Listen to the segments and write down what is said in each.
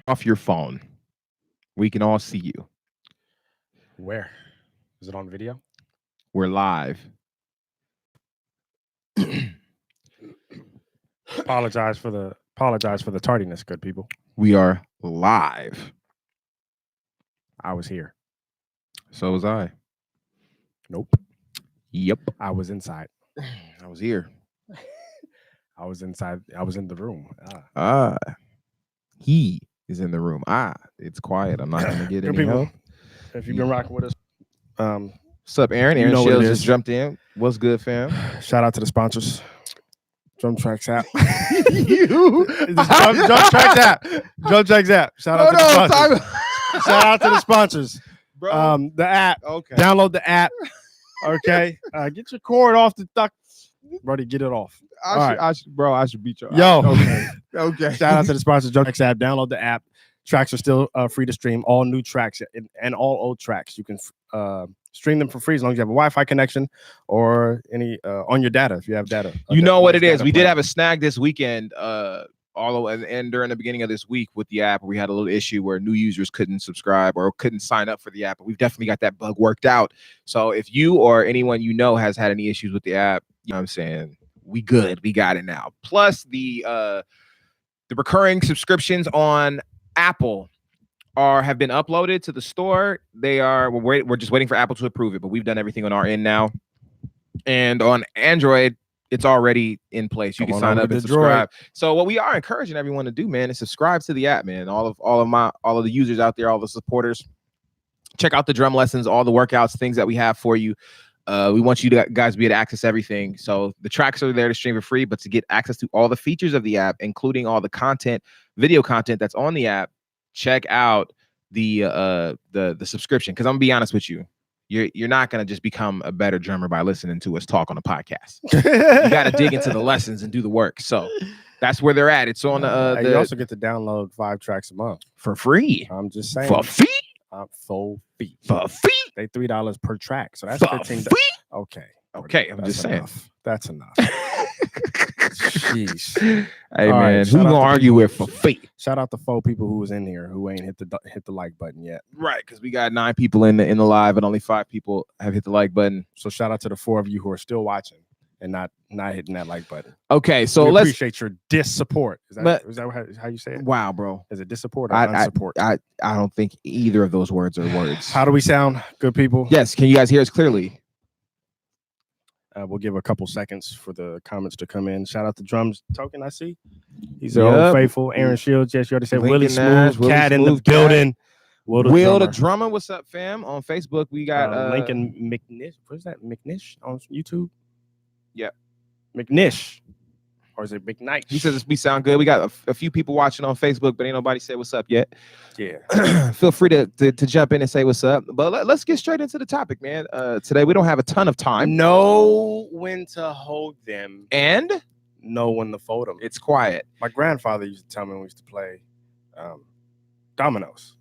off your phone. We can all see you. Where? Is it on video? We're live. Apologize for the tardiness, good people. We are live. I was here. So was I. Nope. Yep. I was inside. I was here. I was inside. I was in the room. He is in the room. It's quiet. I'm not going to get Good any people. help. If you've been rocking with us, What's up, Aaron? You Aaron know what Shields it just is. jumped in. What's good, fam? shout out to the sponsors. Drum Tracks app. You. Drum Tracks app. Drum Tracks app. Shout out to the sponsors. Shout out to the sponsors. Bro. The app. Okay. Download the app. Okay. Get your cord off the duck. Brody, get it off. I should beat your Yo. Okay. Okay. Shout out to the sponsors. Drum Tracks app. Download the app. Tracks are still free to stream. All new tracks and all old tracks. You can stream them for free as long as you have a Wi-Fi connection or any on your data if you have data. You know what it is. We did have a snag this weekend. And during the beginning of this week with the app, we had a little issue where new users couldn't subscribe or couldn't sign up for the app. But we've definitely got that bug worked out. So if you or anyone you know has had any issues with the app, you know what I'm saying, we good. We got it now. Plus the recurring subscriptions on Apple have been uploaded to the store. We're just waiting for Apple to approve it, but we've done everything on our end now. And on Android, it's already in place. You can sign up and subscribe. So what we are encouraging everyone to do, man, is subscribe to the app, man. All of the users out there, all the supporters, check out the drum lessons, all the workouts, things that we have for you. We want you to guys to be able to access everything. So the tracks are there to stream for free, but to get access to all the features of the app, including all the content, video content that's on the app, check out the subscription. Because I'm gonna be honest with you, you're not gonna just become a better drummer by listening to us talk on a podcast. You got to dig into the lessons and do the work. So that's where they're at. It's on you also get to download 5 tracks a month for free. I'm just saying for fee. For fee. For fee. They $3 per track, so that's for $15. fee. Okay. I'm just saying. That's enough. Jeez. Hey, all man, right, who gonna argue with for fee? Shout out to 4 people who was in here who ain't hit the like button yet. Right, because we got 9 people in the live, and only 5 people have hit the like button. So shout out to the 4 of you who are still watching and not hitting that like button. Okay, so let's appreciate your dis-support. Is that how you say it? Wow, bro. Is it dis-support or unsupport? I don't think either of those words are words. How do we sound, good people? Yes, can you guys hear us clearly? We'll give a couple seconds for the comments to come in. Shout out to Drums Token, I see. He's old faithful. Aaron Shields, yes, you already said. Willie Smooth, Cat in the building. Will the drummer, what's up, fam? On Facebook, we got Lincoln McNish. What is that? McNish on YouTube? Yeah. McNish. Or is it McKnight? He says we sound good. We got a few people watching on Facebook, but ain't nobody said what's up yet. Yeah. Feel free to jump in and say what's up. But let's get straight into the topic, man. Today we don't have a ton of time. Know when to hold them and know when to fold them. It's quiet. My grandfather used to tell me when we used to play dominoes.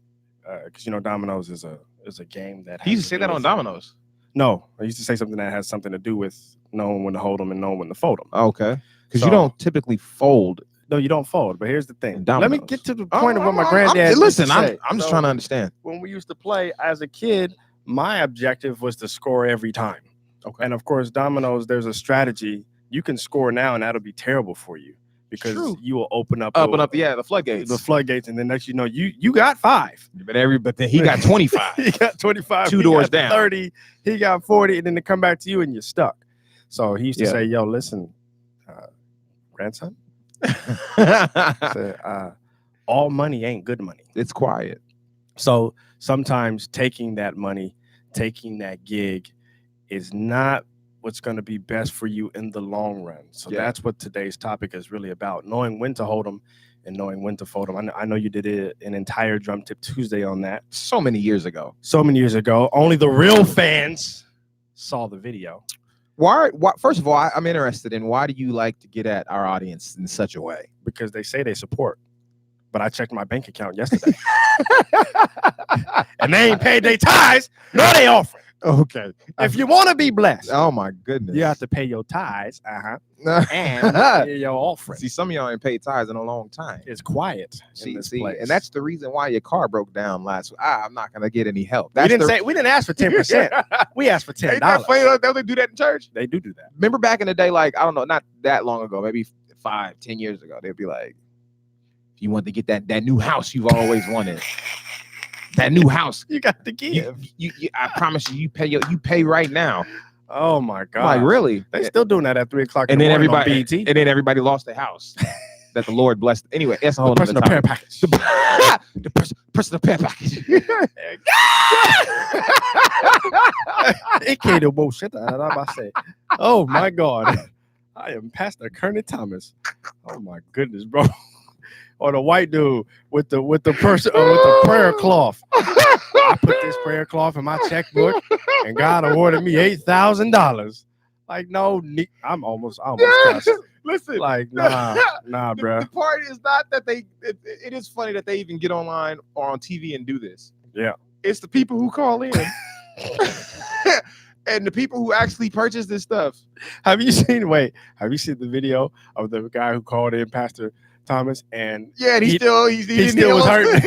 Because dominoes is a game that he used to say that on dominoes. No, I used to say something that has something to do with knowing when to hold them and knowing when to fold them. Okay. Because you don't typically fold. No, you don't fold. But here's the thing. Let me get to the point of what my granddad. I'm just trying to understand. When we used to play as a kid, my objective was to score every time. Okay. And of course, dominoes, there's a strategy. You can score now, and that'll be terrible for you because you will open up the floodgates. The floodgates, and then next you know, you got 5. But then he got 25. He got 25. 2 doors down. 30. He got 40, and then they come back to you, and you're stuck. So he used to say, "Yo, listen, grandson, all money ain't good money. It's quiet." So sometimes taking that money, taking that gig, is not what's going to be best for you in the long run. So that's what today's topic is really about: knowing when to hold them and knowing when to fold them. I know you did an entire Drum Tip Tuesday on that so many years ago. Only the real fans saw the video. Why? First of all, I'm interested in why do you like to get at our audience in such a way? Because they say they support, but I checked my bank account yesterday, and they ain't paid their tithes, nor they offering. Okay. If you want to be blessed, oh my goodness, you have to pay your tithes. And your offering. See, some of y'all ain't paid tithes in a long time. It's quiet in this place. And that's the reason why your car broke down last week. I'm not gonna get any help. We didn't ask for 10%. We asked for $10. Ain't that funny? Don't they do that in church? They do that. Remember back in the day, like, I don't know, not that long ago, maybe 5-10 years ago, they'd be like, if you want to get that new house you've always wanted, that new house, you got to give. I promise you pay right now. Oh my God! Like, really? They still doing that at 3:00 and then everybody on BET. And then everybody lost their house that the Lord blessed. Anyway, that's a whole personal prayer package. The personal prayer package. It can't do bullshit. I say, oh my God, I am Pastor Kernie Thomas. Oh my goodness, bro. Or the white dude with the person with the prayer cloth. I put this prayer cloth in my checkbook, and God awarded me $8,000. Like, no, I'm almost cussed. Listen, like, nah, bro. The part is not that it is funny that they even get online or on TV and do this. Yeah, it's the people who call in. And the people who actually purchase this stuff. Have you seen the video of the guy who called in, Pastor Thomas? And yeah, he still was hurting.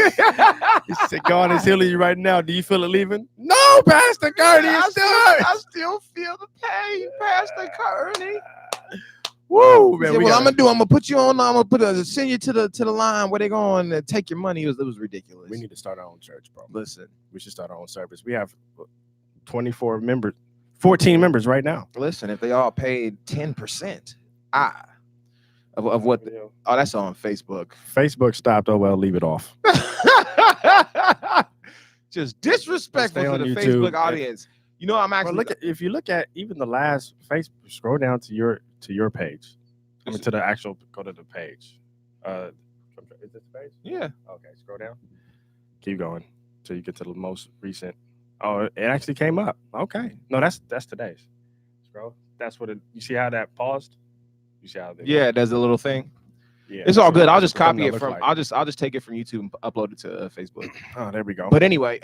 He said, God is healing you right now. Do you feel it leaving? No, Pastor Kernie, I still feel the pain, Pastor Kernie. Woo, man. Said, I'm gonna put you on. I'm gonna send you to the line where they're going to take your money. It was ridiculous. We need to start our own church, bro. Listen, we should start our own service. We have 14 members right now. Listen, if they all paid 10%, of what? That's on Facebook. Facebook stopped. Oh well, leave it off. Just disrespectful to the YouTube. Facebook audience. You know, I'm actually if you look at even the last Facebook, scroll down to your page. I mean, to the actual, go to the page. Is this the page? Yeah. Okay, scroll down. Keep going till you get to the most recent. Oh, it actually came up. Okay. No, that's today's. Scroll. That's what you see how that paused? You see how it does a little thing. Yeah. It's all good. I'll just copy it from like. I'll just take it from YouTube and upload it to Facebook. Oh, there we go. But anyway,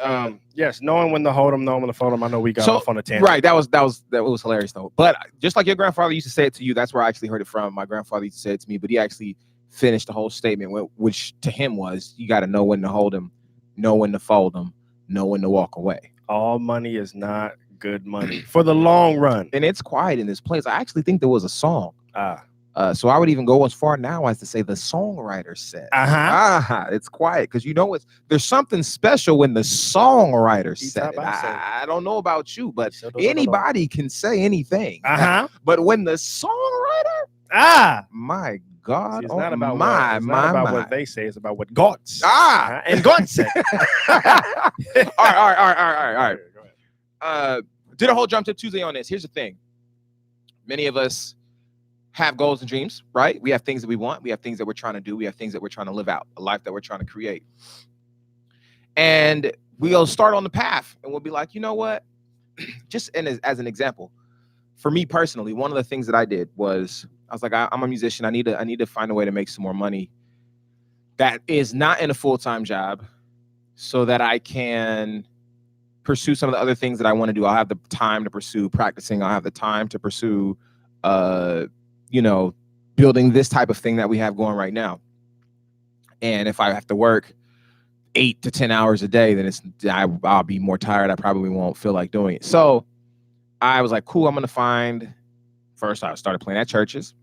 yes, knowing when to hold them, knowing when to fold them. I know we got off on a tangent. Right, that was hilarious though. But just like your grandfather used to say it to you, that's where I actually heard it from. My grandfather used to say it to me, but he actually finished the whole statement, which to him was, you got to know when to hold them, know when to fold them, know when to walk away. All money is not good money for the long run. And it's quiet in this place. I actually think there was a song. So I would even go as far now as to say the songwriter said. It's quiet because there's something special when the songwriter said it. I don't know about you, but anybody can say anything. But when the songwriter, my God, it's not about what they say, it's about what God says. And God said. All right. Go ahead. Did a whole Drum Tip Tuesday on this. Here's the thing. Many of us have goals and dreams, right? We have things that we want. We have things that we're trying to do. We have things that we're trying to live out, a life that we're trying to create. And we'll start on the path and we'll be like, you know what? Just as an example, for me personally, one of the things that I did was, I was like, I'm a musician. I need to find a way to make some more money that is not in a full-time job so that I can pursue some of the other things that I want to do. I'll have the time to pursue practicing. I'll have the time to pursue, building this type of thing that we have going right now. And if I have to work 8 to 10 hours a day, then I'll be more tired. I probably won't feel like doing it. So I was like, cool, I'm going to first I started playing at churches.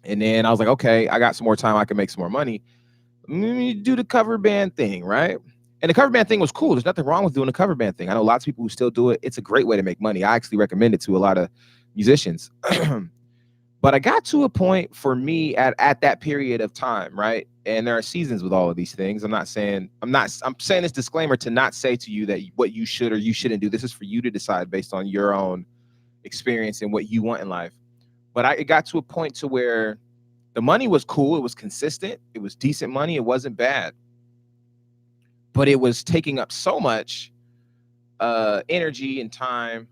And then I was like, okay, I got some more time. I can make some more money. Let me do the cover band thing, right? And the cover band thing was cool. There's nothing wrong with doing the cover band thing. I know lots of people who still do it. It's a great way to make money. I actually recommend it to a lot of musicians. But I got to a point for me at that period of time, right? And there are seasons with all of these things. I'm saying this disclaimer to not say to you that what you should or you shouldn't do. This is for you to decide based on your own experience and what you want in life. But it got to a point to where the money was cool. It was consistent. It was decent money. It wasn't bad. But it was taking up so much energy and time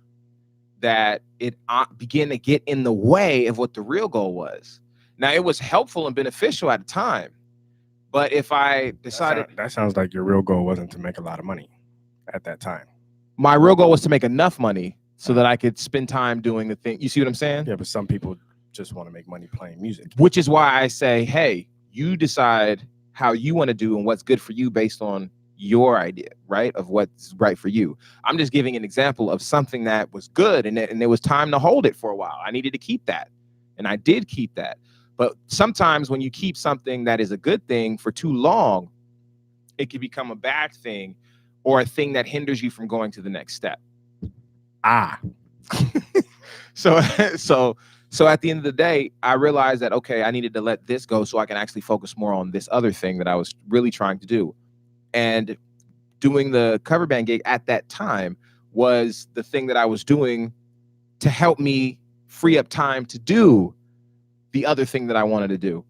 that it began to get in the way of what the real goal was. Now, it was helpful and beneficial at the time. But if I decided... That sounds like your real goal wasn't to make a lot of money at that time. My real goal was to make enough money so that I could spend time doing the thing. You see what I'm saying? Yeah, but some people just want to make money playing music. Which is why I say, hey, you decide how you want to do and what's good for you based on your idea, right? Of what's right for you. I'm just giving an example of something that was good, and there was time to hold it for a while. I needed to keep that, and I did keep that. But sometimes when you keep something that is a good thing for too long, it can become a bad thing or a thing that hinders you from going to the next step. So at the end of the day, I realized that, okay, I needed to let this go so I can actually focus more on this other thing that I was really trying to do. And doing the cover band gig at that time was the thing that I was doing to help me free up time to do the other thing that I wanted to do.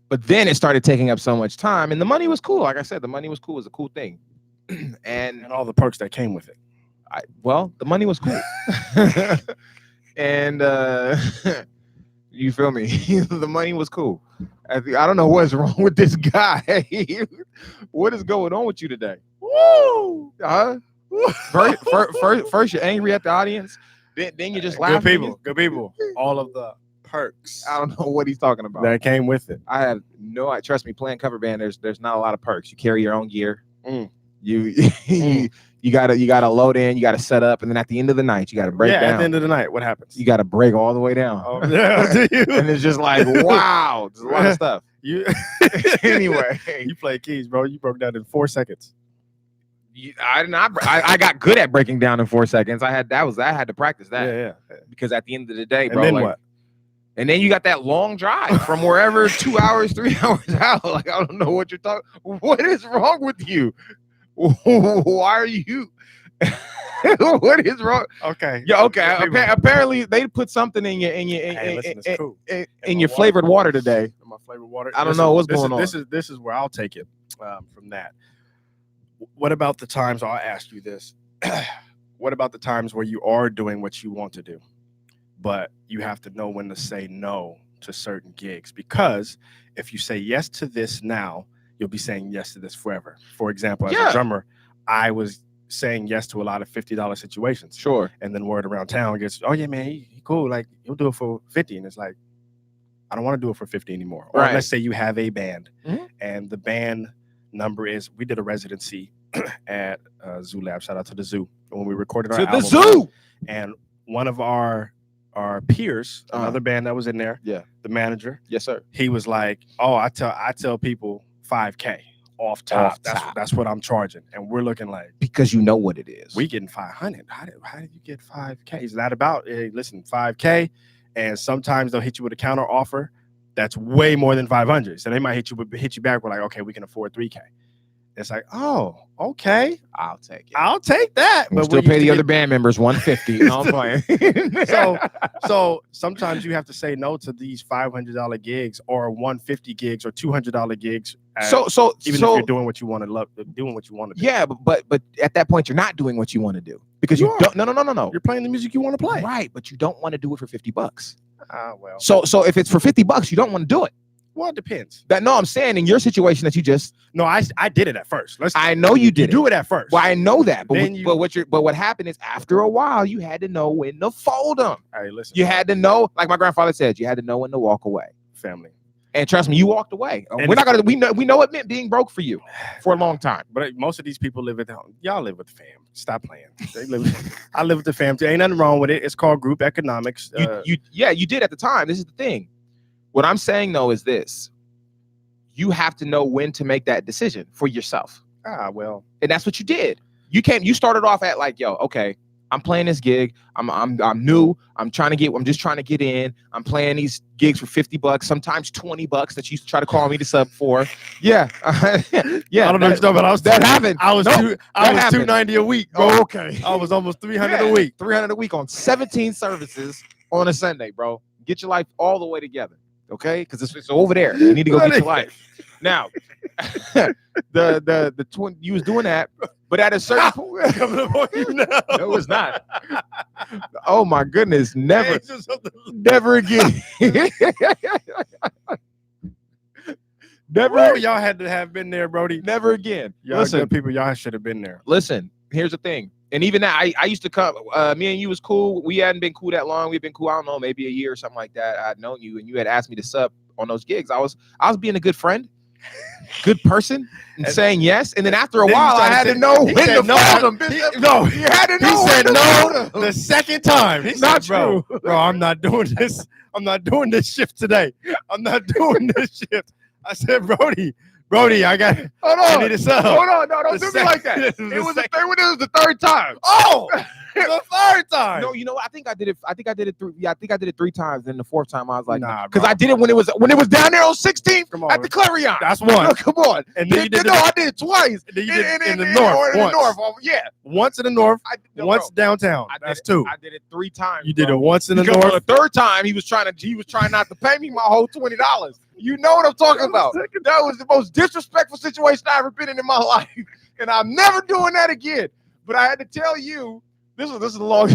But then it started taking up so much time, and the money was cool. Like I said, the money was cool. It was a cool thing. and all the perks that came with it. Well, the money was cool. And you feel me? The money was cool. I don't know what's wrong with this guy. What is going on with you today? Woo! First you're angry at the audience, then you're just laughing. Good people. All of the perks. I don't know what he's talking about. That came with it. I have no. Trust me, playing cover band, there's not a lot of perks. You carry your own gear. You gotta load in, you gotta set up, and then at the end of the night, you gotta break down. At the end of the night, what happens? You gotta break all the way down. Oh, yeah, do you? And it's just like, wow, there's a lot of stuff. Anyway, you play keys, bro. You broke down in 4 seconds. I got good at breaking down in 4 seconds. I had to practice that. Yeah. Because at the end of the day, bro. And then what? And then you got that long drive from wherever 2 hours, 3 hours out. Like, I don't know what you're talking. What is wrong with you? Why are you? What is wrong? Okay. Yeah. Okay. Apparently, they put something in your flavored water today. My flavored water. I don't know what's going on. This is where I'll take it from that. What about the times? I'll ask you this. What about the times where you are doing what you want to do, but you have to know when to say no to certain gigs? Because if you say yes to this now, you'll be saying yes to this forever. For example, as a drummer, I was saying yes to a lot of $50 situations. Sure. And then word around town gets, oh yeah, man, he cool. Like, he'll do it for 50. And it's like, I don't want to do it for 50 anymore. Or let's say you have a band and the band number is, we did a residency at Zoo Lab. Shout out to the Zoo. When we recorded our album. The Zoo! And one of our peers, another band that was in there, the manager. Yes, sir. He was like, oh, I tell people $5K off top. That's what I'm charging. And we're looking like, because you know what it is. We getting 500. How did you get 5K? Is that about? Hey, listen, 5K, and sometimes they'll hit you with a counter offer that's way more than 500. So they might hit you back. We're like, okay, we can afford 3K. It's like, oh, okay, I'll take it. I'll take that. But still pay the other band members $150. No, I'm playing. So sometimes you have to say no to these $500 gigs or $150 gigs or $200 gigs. Even if you're doing what you want to do. Yeah, but at that point you're not doing what you want to do because you don't. No. You're playing the music you want to play, right? But you don't want to do it for $50. Well. So if it's for $50, you don't want to do it. Well, it depends. I'm saying in your situation that you just. No, I did it at first. I know you did. You do it at first. Well, I know that, but what happened is after a while you had to know when to fold them. Hey, listen. You had to know, like my grandfather said, you had to know when to walk away. Family. And trust me, you walked away. We know it meant being broke for you for a long time. But most of these people live with y'all live with the fam. Stop playing. I live with the fam. There ain't nothing wrong with it. It's called group economics. You did at the time. This is the thing. What I'm saying though is this: you have to know when to make that decision for yourself. Well, and that's what you did. You started off at like, yo, okay, I'm playing this gig. I'm new. I'm just trying to get in. I'm playing these gigs for $50, sometimes $20 that you used to try to call me to sub for. Yeah. Yeah. I don't know what you're talking about. That happened. I was $290 a week. Oh, okay. I was almost $300 a week. $300 a week on 17 services on a Sunday, bro. Get your life all the way together. Okay, because it's over there. You need to go get your life. Now, the twin, you was doing that, but at a certain point, no, it's not. Oh my goodness, never again. Never. Y'all had to have been there, Brody. Never again. Y'all good people. Y'all should have been there. Listen, here's the thing. And even that, I used to come. Me and you was cool. We hadn't been cool that long. We've been cool, I don't know, maybe a year or something like that. I'd known you, and you had asked me to sub on those gigs. I was being a good friend, good person, and saying yes. And then after a while, I had to know when to fold them. No, you had to know. He said no the second time. He Not said, bro, I'm not doing this. I'm not doing this shift today. I'm not doing this shift. I said, Brody, I need a sub. Hold on, no, don't do me like that. It was the third time. Oh, the third time. No, you know what? I think I did it. I think I did it 3 times. Then the 4th time, I was like, nah, because I did it when it was down there on 16th at the Clarion. That's one. No, come on. And then I did it twice. And then you did in the north. Yeah, once in the north, once downtown. That's 2. I did it 3 times. You did it once in the north. On the 3rd time, he was trying not to pay me my whole $20. You know what I'm talking about? That was the most disrespectful situation I've ever been in my life, and I'm never doing that again. But I had to tell you, this is a long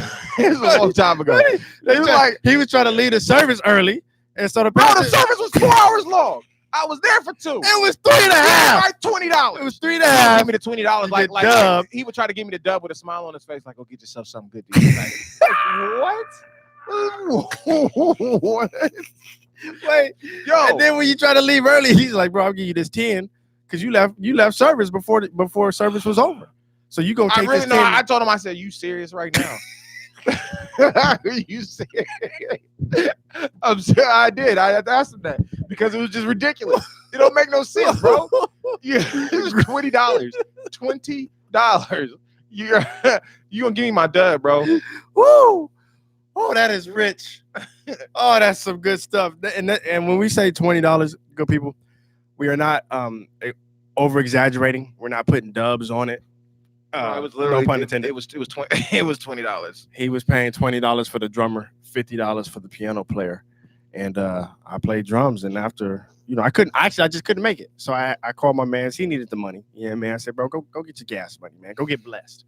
time ago. He was trying to leave the service early, and so the service was 4 hours long. I was there for 2. It was 3.5. Like $20. It was 3.5. Give me the $20. Like he would try to give me the dub with a smile on his face, like, "Go get yourself something good to eat." What? Wait, yo. And then when you try to leave early, he's like, "Bro, I'll give you this 10 because you left service before service was over. So you gonna take this 10." I told him, I said, "You serious right now?" You serious? I'm sure I did. I asked him that because it was just ridiculous. It don't make no sense, bro. Yeah, it was $20. $20. You gonna give me my dub, bro? Woo! Oh, that is rich. Oh, that's some good stuff. And when we say $20, good people, we are not over exaggerating. We're not putting dubs on it. It was literally, no pun intended. It was $20. He was paying $20 for the drummer, $50 for the piano player, and I played drums. And after, I just couldn't make it. So I called my man. He needed the money. Yeah, man. I said, "Bro, go get your gas money, man. Go get blessed."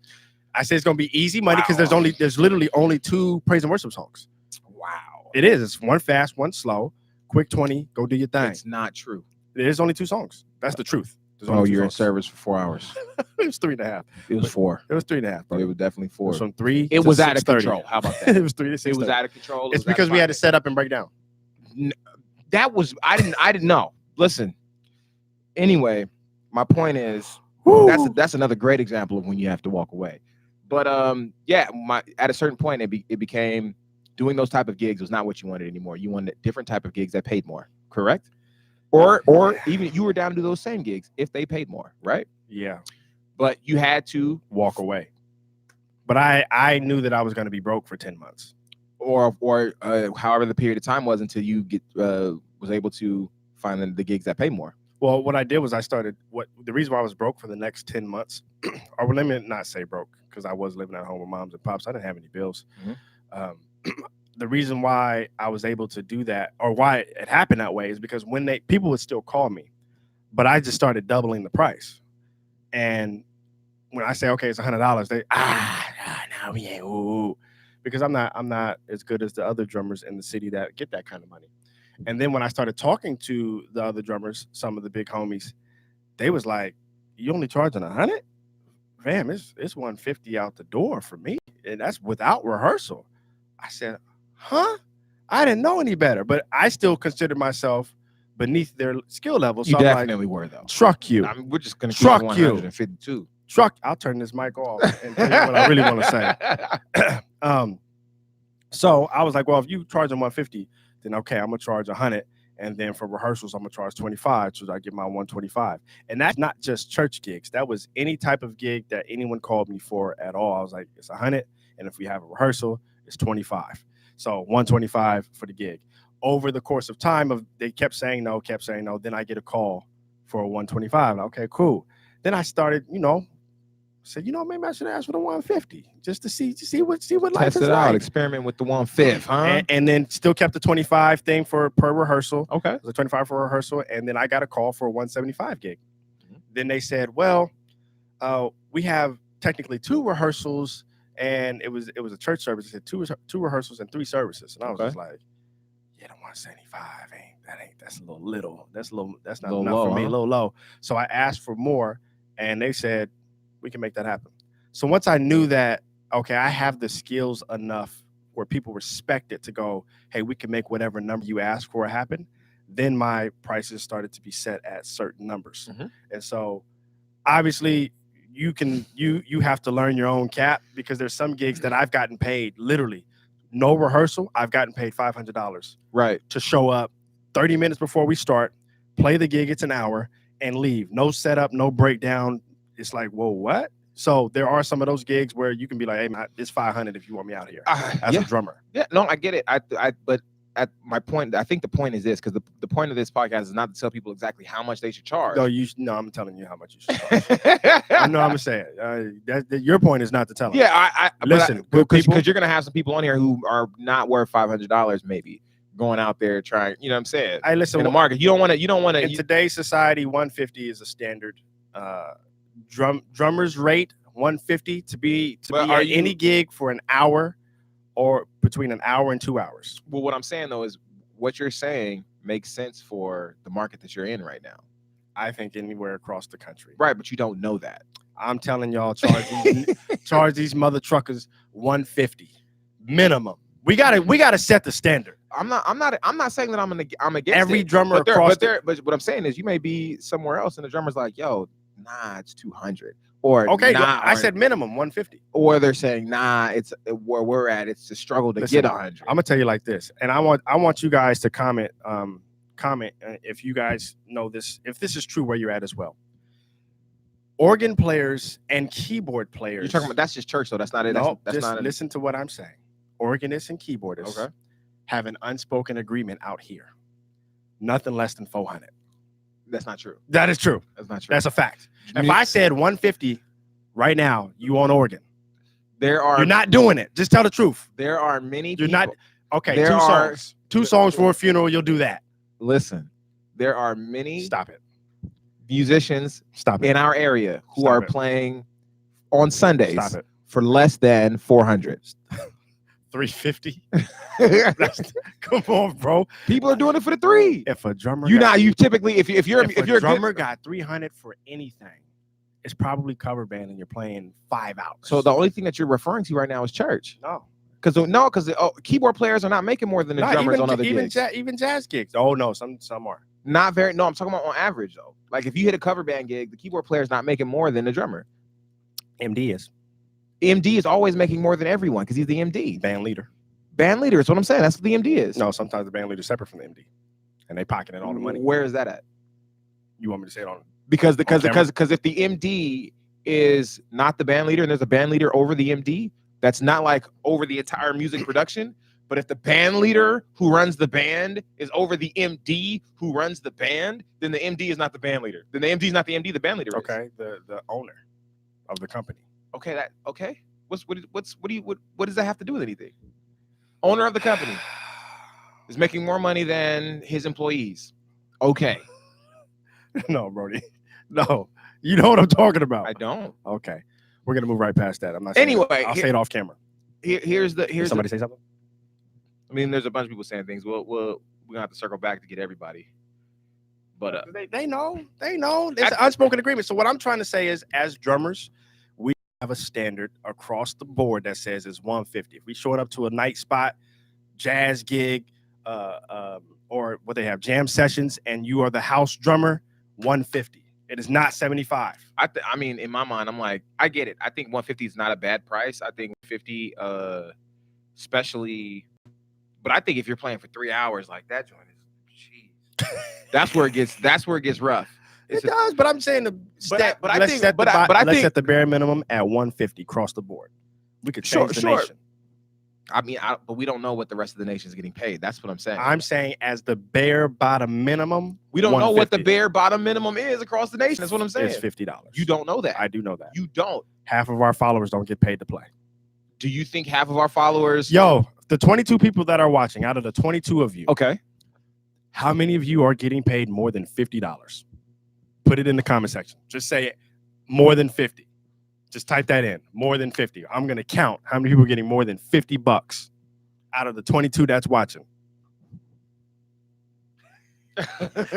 I said it's gonna be easy money because there's literally only 2 praise and worship songs. Wow. It is. It's one fast, one slow. Quick 20. Go do your thing. It's not true. There's only 2 songs. That's the truth. You're in service for 4 hours. It was 3.5. It was 4. It was 3.5. Bro. It was definitely 4. It was from 3. It was out of control. How about that? It was 3 to 6. It was out of control. It's because we had to set up and break down. That was I didn't know. Listen. Anyway, my point is that's another great example of when you have to walk away. But at a certain point it became doing those type of gigs was not what you wanted anymore. You wanted different type of gigs that paid more, correct? Or even you were down to do those same gigs if they paid more, right? Yeah. But you had to walk away. But I knew that I was going to be broke for 10 months. Or however the period of time was until you was able to find the gigs that pay more. Well, what I did was the reason why I was broke for the next 10 months, or let me not say broke, because I was living at home with moms and pops. I didn't have any bills. Mm-hmm. The reason why I was able to do that, or why it happened that way, is because when people would still call me, but I just started doubling the price. And when I say, okay, it's $100, they no, we ain't, ooh, because I'm not as good as the other drummers in the city that get that kind of money. And then when I started talking to the other drummers, some of the big homies, they was like, "You only charging $100? Fam, it's $150 out the door for me, and that's without rehearsal." I said, "Huh? I didn't know any better," but I still consider myself beneath their skill level. So you definitely were, though. Truck you. I mean, we're just gonna keep 152. Truck. I'll turn this mic off and tell you what I really want to say. So I was like, well, if you charge them $150, then okay, I'm gonna charge $100, and then for rehearsals, I'm gonna charge $25, so I get my $125. And that's not just church gigs. That was any type of gig that anyone called me for at all. I was like, it's $100, and if we have a rehearsal, it's $25. So $125 for the gig. Over the course of time, they kept saying no. Then I get a call for a $125. Okay, cool. Then I started, said, maybe I should ask for the $150 just to see what life is like. Test it out, experiment with the $150, huh? And then still kept the $25 thing per rehearsal. Okay, it was a $25 for a rehearsal, and then I got a call for a $175 gig. Mm-hmm. Then they said, well, we have technically 2 rehearsals, and it was a church service. It said 2 rehearsals and 3 services, and I was just like, yeah, the $175 that's a little little. That's not enough for me, a little low. So I asked for more, and they said, we can make that happen. So once I knew that, okay, I have the skills enough where people respect it to go, hey, we can make whatever number you ask for happen. Then my prices started to be set at certain numbers. Mm-hmm. And so obviously you have to learn your own cap, because there's some gigs that I've gotten paid literally no rehearsal. I've gotten paid $500 right to show up 30 minutes before we start, play the gig, it's an hour, and leave. No setup, no breakdown. It's like, whoa, what? So there are some of those gigs where you can be like, hey, man, it's 500 if you want me out here as a drummer. Yeah, no, I get it. But at my point, I think the point is this, because the point of this podcast is not to tell people exactly how much they should charge. No, I'm telling you how much you should charge. I know I'm saying your point is not to tell them. Yeah, listen, because you're gonna have some people on here who are not worth $500 maybe going out there trying. You know what I'm saying? Hey, listen, in the market, you don't want to. In today's society, 150 is a standard. Drummers rate 150 to be at any gig for an hour, or between an hour and 2 hours. Well, what I'm saying though is what you're saying makes sense for the market that you're in right now. I think anywhere across the country. Right, but you don't know that. I'm telling y'all, charge these mother truckers 150 minimum. We gotta set the standard. I'm not saying that I'm against every drummer but across. But what I'm saying is you may be somewhere else and the drummer's like, yo, nah, it's 200. Or okay, nah, I said minimum 150. Or they're saying, nah, it's where we're at. It's a struggle to get 100. I'm gonna tell you like this, and I want you guys to comment if you guys know this, if this is true where you're at as well. Organ players and keyboard players. You're talking about that's just church though. That's not it. No, that's not listen to what I'm saying. Organists and keyboardists have an unspoken agreement out here. Nothing less than 400. That's not true. That is true. That's not true. That's a fact. If I said 150 right now, you on organ. You're not doing it. Just tell the truth. There are many You're people. Not okay. Two songs for a funeral, you'll do that. Listen, there are many Stop it. musicians in our area who are playing on Sundays for less than 400. 350. Come on, bro. People are doing it for the 3. If a drummer, you typically if you're a drummer got 300 for anything, it's probably cover band and you're playing 5 hours. So the only thing that you're referring to right now is church. No, because keyboard players are not making more than the drummers on other gigs. Even jazz gigs. Oh no, some are not very. No, I'm talking about on average though. Like if you hit a cover band gig, the keyboard player is not making more than the drummer. MD is. MD is always making more than everyone because he's the MD. Band leader. Band leader is what I'm saying. That's what the MD is. No, sometimes the band leader is separate from the MD, and they pocketing all the money. Where is that at? You want me to say it on? Because if the MD is not the band leader and there's a band leader over the MD, that's not like over the entire music production. But if the band leader who runs the band is over the MD who runs the band, then the MD is not the band leader. Then the MD is not the MD. The band leader is. Okay, the owner of the company. Okay, what does that have to do with anything? Owner of the company is making more money than his employees. Okay. No, Brody. No. You know what I'm talking about. I don't. Okay. We're gonna move right past that. I'm not anyway. I'll say it off camera. Here's somebody say something? I mean, there's a bunch of people saying things. We're gonna have to circle back to get everybody. But they know. There's an unspoken agreement. So what I'm trying to say is, as drummers, we have a standard across the board that says it's 150. If we showed up to a night spot, jazz gig, or what they have, jam sessions, and you are the house drummer, 150. It is not 75. I mean, in my mind, I'm like, I get it. I think 150 is not a bad price. I think 50, especially, but I think if you're playing for 3 hours, like that joint is, jeez, that's where it gets rough. It does, but I'm saying let's set the bare minimum at 150 across the board. We could change the nation. I mean, but we don't know what the rest of the nation is getting paid. That's what I'm saying. I'm saying as the bare bottom minimum. We don't know what the bare bottom minimum is across the nation. That's what I'm saying. It's $50. You don't know that. I do know that. You don't. Half of our followers don't get paid to play. Do you think half of our followers? Yo, the 22 people that are watching, out of the 22 of you, okay, how many of you are getting paid more than $50? Put it in the comment section. Just say it. More than 50. Just type that in. More than 50. I'm going to count how many people are getting more than $50 out of the 22 that's watching.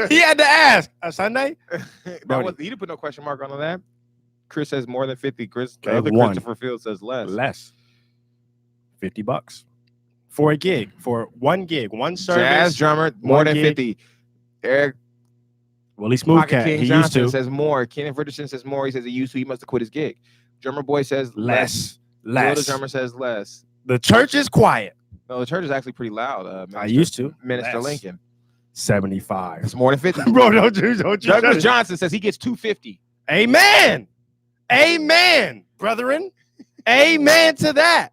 He had to ask. A Sunday? He didn't put no question mark on that. Chris says more than 50. Chris, the Okay, other one. Christopher Field says less. Less. $50 for a gig, for one gig, one service. Jazz drummer, more than gig. 50. Eric Willie Smoothcat, King he Johnson used to. says more. Kenneth Richardson says more. He says he used to. He must have quit his gig. Drummer Boy says Less. Will the drummer says less. The church is quiet. No, the church is actually pretty loud. I used to. Minister Less. Lincoln. 75. It's more than 50. Bro, don't you Douglas Johnson says he gets 250. Amen. Amen, brethren. Amen to that.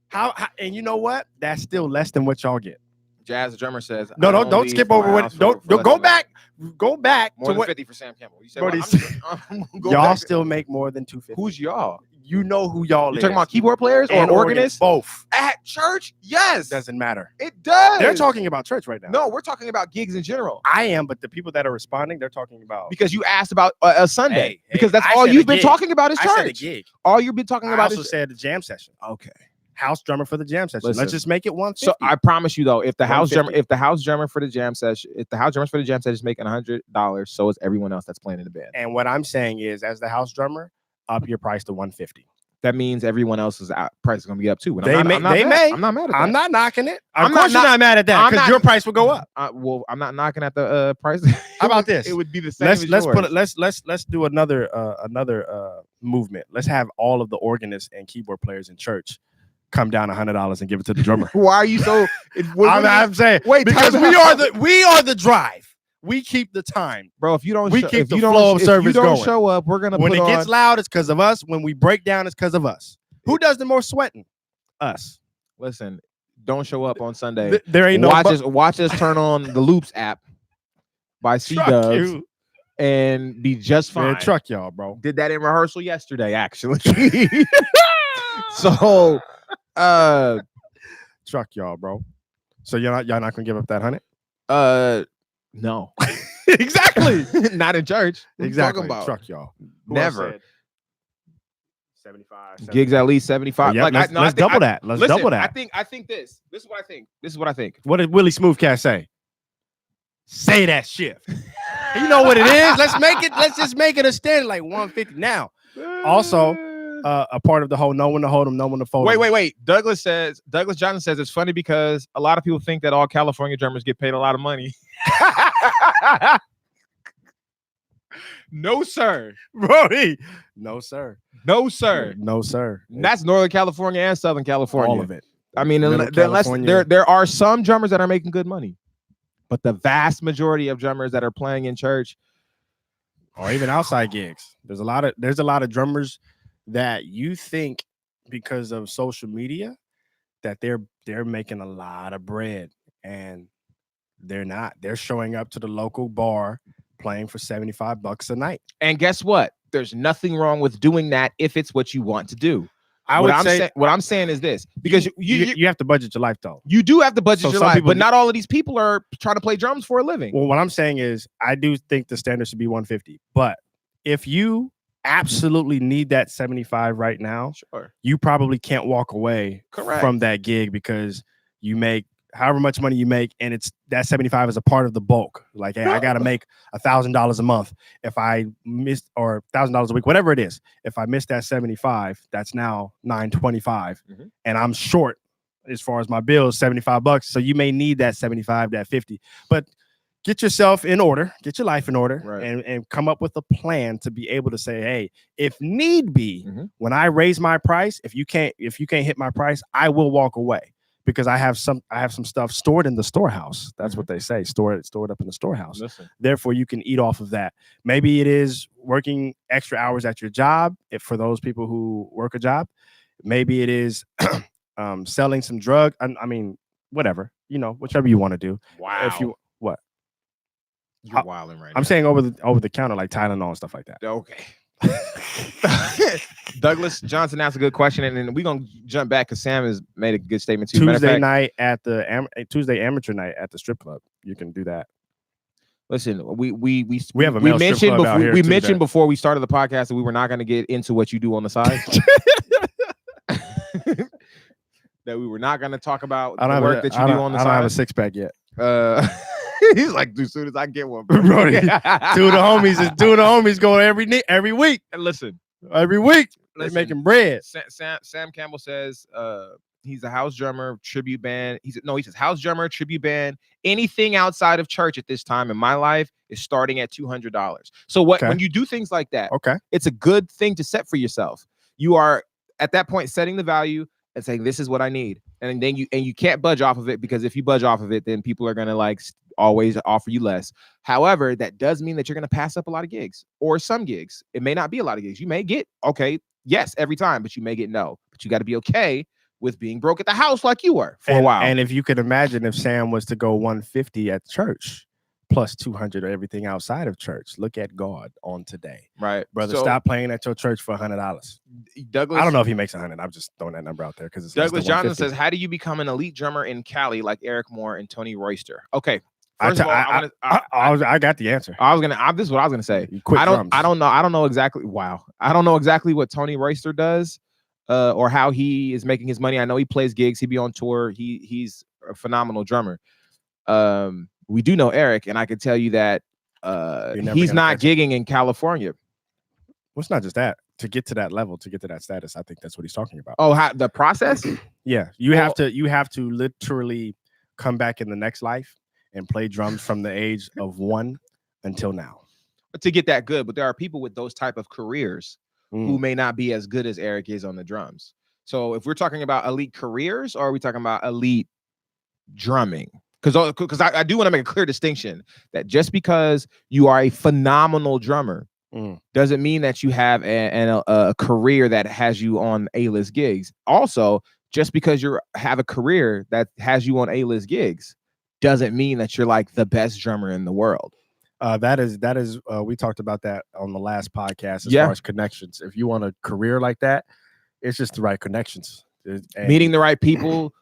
How and you know what? That's still less than what y'all get. Jazz the drummer says no, don't skip over what. Don't go back. Go back more to than what 50 for Sam Campbell. You said bro, y'all still make more than 250. Who's y'all? You know who y'all You is. talking about keyboard players or organists? Both. At church? Yes. Doesn't matter. It does. They're talking about church right now. No, we're talking about gigs in general. I am, but the people that are responding, they're talking about because you asked about a Sunday. Hey, because that's I all said you've a been gig. talking about is church. I said a gig. All you've been talking about I also is said the jam session. Okay. House drummer for the jam session. Listen, let's just make it 150. So I promise you though, if the house 150. drummer for the jam session, if the house drummers for the jam session is making $100, so is everyone else that's playing in the band. And what I'm saying is, as the house drummer, up your price to 150. That means everyone else's price is going to be up too. I'm not mad at that. I'm not knocking it. Of course you're not mad at that because your price will go up. Well, I'm not knocking at the price. How about this? It would be the same. Let's do another movement. Let's have all of the organists and keyboard players in church come down $100 and give it to the drummer. Why are you so? I'm saying wait because we are the drive. We keep the time, bro. If you don't, keep the flow of service going. If you don't show up, we're gonna. When it gets loud, it's because of us. When we break down, it's because of us. Who does the more sweating? Us. Listen, don't show up on Sunday. There ain't no watch us turn on the Loops app by C-Dubs and be just fine. Man, truck y'all, bro. Did that in rehearsal yesterday, actually. So, truck y'all, bro. So y'all not gonna give up that 100? No. Exactly. Not in church. Exactly. About? Truck y'all. Never. 75 gigs at least 75. Yeah, let's double that. Let's double that. I think this is what I think. What did Willie Smoothcat say? Say that shit. You know what it is? Let's just make it a standard like 150 now. Also, a part of the whole know when to hold them, know when to fold them. Wait. Douglas Johnson says it's funny because a lot of people think that all California drummers get paid a lot of money. No, sir. Brody. No, sir. No, sir. No, sir. That's Northern California and Southern California. All of it. I mean, unless there are some drummers that are making good money, but the vast majority of drummers that are playing in church or even outside gigs, there's a lot of drummers that you think because of social media that they're making a lot of bread, and they're not. They're showing up to the local bar playing for $75 a night. And guess what? There's nothing wrong with doing that if it's what you want to do. What I'm saying is this, because you have to budget your life though. You do have to budget your life, but not all of these people are trying to play drums for a living. Well, what I'm saying is I do think the standard should be 150. But if you absolutely need that 75 right now, sure, you probably can't walk away from that gig because you make however much money you make, and it's that 75 is a part of the bulk. Like, hey, I got to make $1,000 a month. If I missed, or $1,000 a week, whatever it is, if I miss that 75, that's now $925, and I'm short as far as my bills, $75. So you may need that 75, that 50, but get yourself in order, get your life in order, and come up with a plan to be able to say, hey, if need be, when I raise my price, if you can't hit my price, I will walk away. Because I have some stuff stored in the storehouse. That's what they say. Store it up in the storehouse. Listen. Therefore, you can eat off of that. Maybe it is working extra hours at your job. If for those people who work a job, maybe it is selling some drug. I mean, whatever. Whichever you want to do. Wow. If you what? You're wilding right now. I'm saying over the counter, like Tylenol and stuff like that. Okay. Douglas Johnson asked a good question, and then we're gonna jump back because Sam has made a good statement too. Tuesday amateur night at the strip club. You can do that. Listen, we have a male strip club out here. We mentioned before we started the podcast that we were not going to get into what you do on the side. That we were not going to talk about the work that you do on the side. I don't have a 6-pack yet. He's like, as soon as I get one, bro. Two of the homies go every week. And listen, every week. They're Listen, making bread. Sam Campbell says he's a house drummer, tribute band. He says house drummer, tribute band. Anything outside of church at this time in my life is starting at $200. So when you do things like that, it's a good thing to set for yourself. You are at that point setting the value and saying, this is what I need. And then you can't budge off of it, because if you budge off of it, then people are gonna like always offer you less. However, that does mean that you're gonna pass up a lot of gigs, or some gigs. It may not be a lot of gigs. You may get yes every time, but you may get no. But you got to be okay with being broke at the house like you were for a while. And if you could imagine, if Sam was to go 150 at church plus 200 or everything outside of church, look at God on today, right, brother? Stop playing at your church for $100. Douglas, I don't know if he makes 100. I'm just throwing that number out there because it's Douglas Johnson says, how do you become an elite drummer in Cali like Eric Moore and Tony Royster? Okay. First of all, I got the answer. This is what I was gonna say. I don't know exactly. Wow. I don't know exactly what Tony Royster does, or how he is making his money. I know he plays gigs. He be on tour. He's a phenomenal drummer. We do know Eric, and I can tell you that he's not gigging in California. Well, it's not just that. To get to that level, to get to that status, I think that's what he's talking about. Oh, the process? Yeah, you have to literally come back in the next life and play drums from the age of 1 until now to get that good. But there are people with those type of careers who may not be as good as Eric is on the drums. So if we're talking about elite careers, or are we talking about elite drumming? Because I do want to make a clear distinction that just because you are a phenomenal drummer doesn't mean that you have a career that has you on A-list gigs. Also, just because you have a career that has you on A-list gigs doesn't mean that you're like the best drummer in the world. That is we talked about that on the last podcast as far as connections. If you want a career like that, it's just the right connections. Meeting the right people,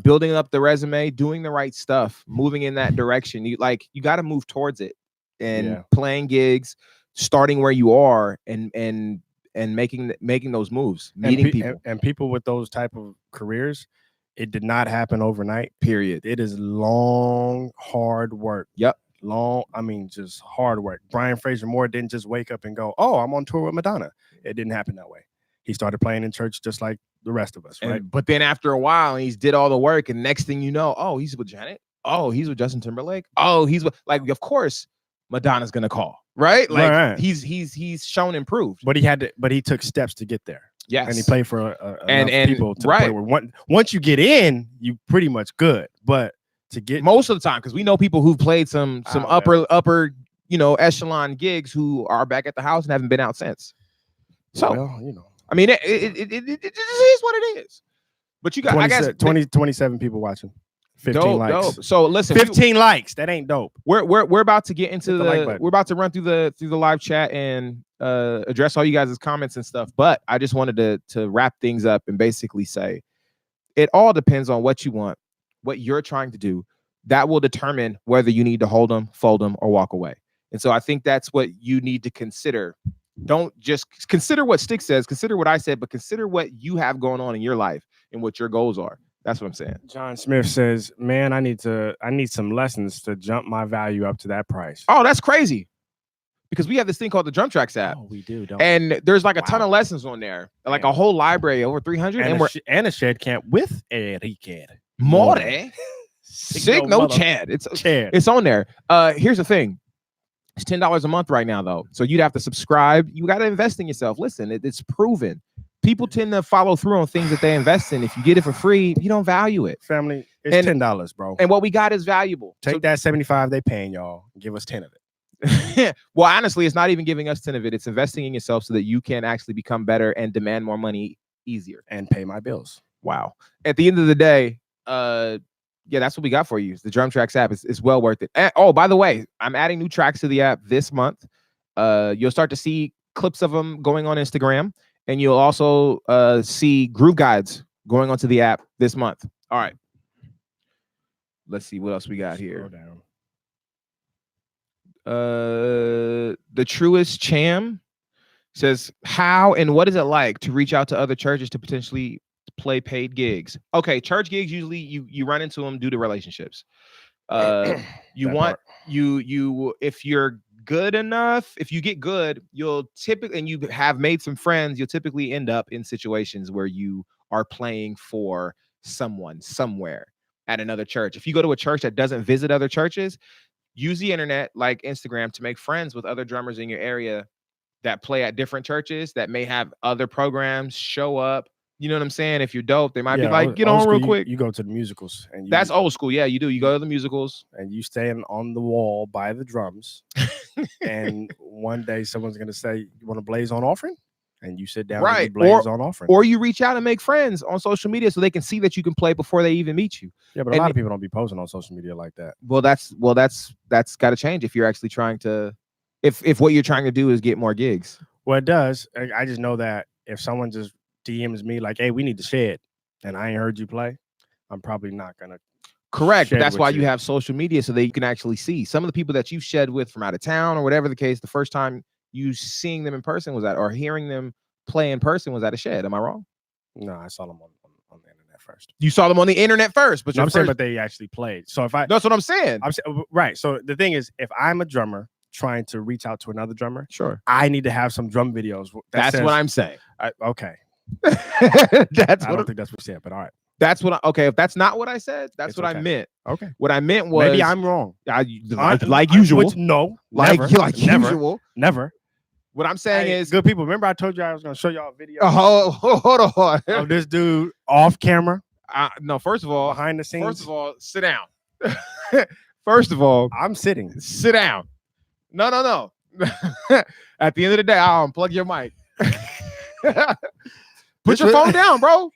building up the resume, doing the right stuff, moving in that direction. You got to move towards it, and playing gigs, starting where you are, and making those moves, meeting people. And people with those type of careers, it did not happen overnight. Period. It is long, hard work. Yep. Just hard work. Brian Fraser Moore didn't just wake up and go, "Oh, I'm on tour with Madonna." It didn't happen that way. He started playing in church just like the rest of us, right? But then after a while, he's did all the work, and next thing you know, oh, he's with Janet. Oh, he's with Justin Timberlake. Oh, he's with, of course, Madonna's gonna call, right? He's shown improved. But he took steps to get there. Yes, and he played for people to the point where once you get in, you pretty much good. But to get most of the time, because we know people who've played some upper echelon gigs who are back at the house and haven't been out since. So I mean, it is what it is. But you got 27 people watching. 15 likes. Dope. So listen, 15 likes. That ain't dope. We're about to get into we're about to run through the live chat and address all you guys' comments and stuff. But I just wanted to wrap things up and basically say it all depends on what you want, what you're trying to do. That will determine whether you need to hold them, fold them, or walk away. And so I think that's what you need to consider. Don't just consider what Stick says, consider what I said, but consider what you have going on in your life and what your goals are. That's what I'm saying. John Smith says, man, I need some lessons to jump my value up to that price. Oh, that's crazy. Because we have this thing called the Drum Tracks app. Oh, we do, don't and there's a ton of lessons on there. Like a whole library, over 300. And a shed camp with Enrique. More. Signo Chad. It's on there. Here's the thing. It's $10 a month right now, though. So you'd have to subscribe. You got to invest in yourself. Listen, it's proven. People tend to follow through on things that they invest in. If you get it for free, you don't value it. Family, it's $10, bro. And what we got is valuable. Take that $75 they paying y'all. Give us 10 of it. Well, honestly, it's not even giving us 10 of it. It's investing in yourself so that you can actually become better and demand more money easier. And pay my bills. Wow. At the end of the day, that's what we got for you. The Drum Tracks app is well worth it. And, oh, by the way, I'm adding new tracks to the app this month. You'll start to see clips of them going on Instagram, and you'll also see groove guides going onto the app this month. All right. Let's see what else we got here. The Truest Cham says, how and what is it like to reach out to other churches to potentially play paid gigs? Okay, church gigs, usually you run into them due to relationships. If you're good enough, if you get good, you'll typically, and you have made some friends, you'll typically end up in situations where you are playing for someone somewhere at another church. If you go to a church that doesn't visit other churches, use the internet like Instagram to make friends with other drummers in your area that play at different churches that may have other programs. Show up. You know what I'm saying? If you're dope, they might be like, get on real quick. You go to the musicals, and that's old school. Yeah, you do. You go to the musicals, and you stand on the wall by the drums. And one day, someone's gonna say, "You want to blaze on offering?" And you sit down, and you blaze on offering. Or you reach out and make friends on social media so they can see that you can play before they even meet you. Yeah, but a lot of people don't be posting on social media like that. Well, that's got to change if you're actually trying to, if what you're trying to do is get more gigs. Well, it does. I just know that if someone just DMs me like, "Hey, we need to shed," and I ain't heard you play, I'm probably not gonna. Correct. But that's why you have social media, so that you can actually see some of the people that you've shed with from out of town or whatever the case. The first time you seeing them in person was at, or hearing them play in person was at a shed. Am I wrong? No, I saw them on the internet first. You saw them on the internet first, but I'm saying, but they actually played. So if that's what I'm saying. Right. So the thing is, if I'm a drummer trying to reach out to another drummer, sure, I need to have some drum videos. That's what I'm saying. Okay. I don't think that's what you said, but all right. That's what okay. If that's not what I said, that's what I meant. Okay. What I meant was, maybe I'm wrong. Like usual. No, like never, usual. Never. What I'm saying is, good people. Remember, I told you I was going to show y'all a video. Hold on. Of this dude off camera. No, first of all, behind the scenes. First of all, sit down. First of all, I'm sitting. Sit down. No. At the end of the day, I'll unplug your mic. Put your phone down, bro.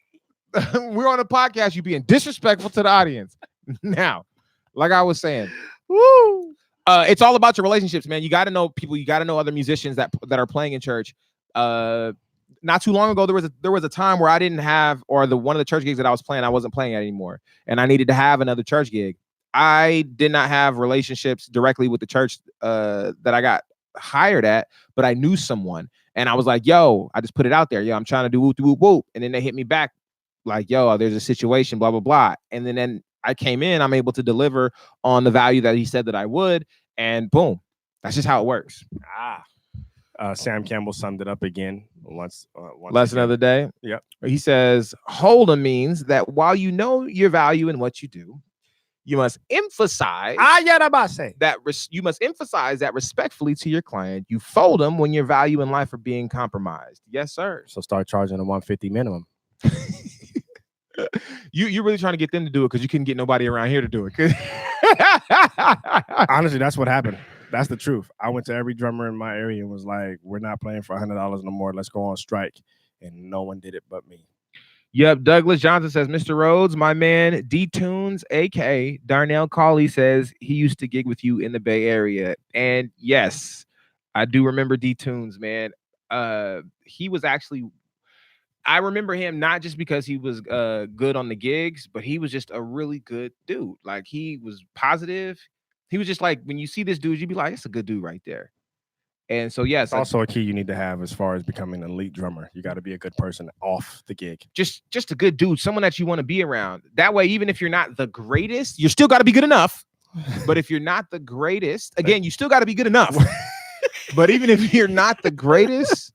We're on a podcast. You being disrespectful to the audience. Now, like I was saying, woo. It's all about your relationships, man. You got to know people. You got to know other musicians that are playing in church. Not too long ago, there was a time where I didn't have, or one of the church gigs that I was playing, I wasn't playing at anymore, and I needed to have another church gig. I did not have relationships directly with the church that I got hired at, but I knew someone, and I was like, "Yo," I just put it out there. "Yo, I'm trying to do whoop whoop whoop," and then they hit me back like, "Yo, there's a situation, blah blah blah," and then I came in. I'm able to deliver on the value that he said that I would, and boom, that's just how it works. Sam Campbell summed it up again once Lesson of the day. Yep. He says, "Hold means that while you know your value in what you do, you must emphasize you must emphasize that respectfully to your client. You fold them when your value in life are being compromised." Yes, sir. So start charging a $150 minimum. You're really trying to get them to do it because you couldn't get nobody around here to do it. Honestly, that's what happened. That's the truth. I went to every drummer in my area and was like, "We're not playing for $100 no more. Let's go on strike." And no one did it but me. Yep. Douglas Johnson says, "Mr. Rhodes, my man D-Tunes, aka Darnell Cawley, says he used to gig with you in the Bay Area." And yes, I do remember D-Tunes, man. He was actually, I remember him not just because he was good on the gigs, but he was just a really good dude. Like, he was positive. He was just like, when you see this dude, you'd be like, "It's a good dude right there." And so, yes, also a key you need to have as far as becoming an elite drummer. You got to be a good person off the gig. Just a good dude, someone that you want to be around. That way, even if you're not the greatest, you still got to be good enough. But if you're not the greatest, again, you still got to be good enough. But even if you're not the greatest,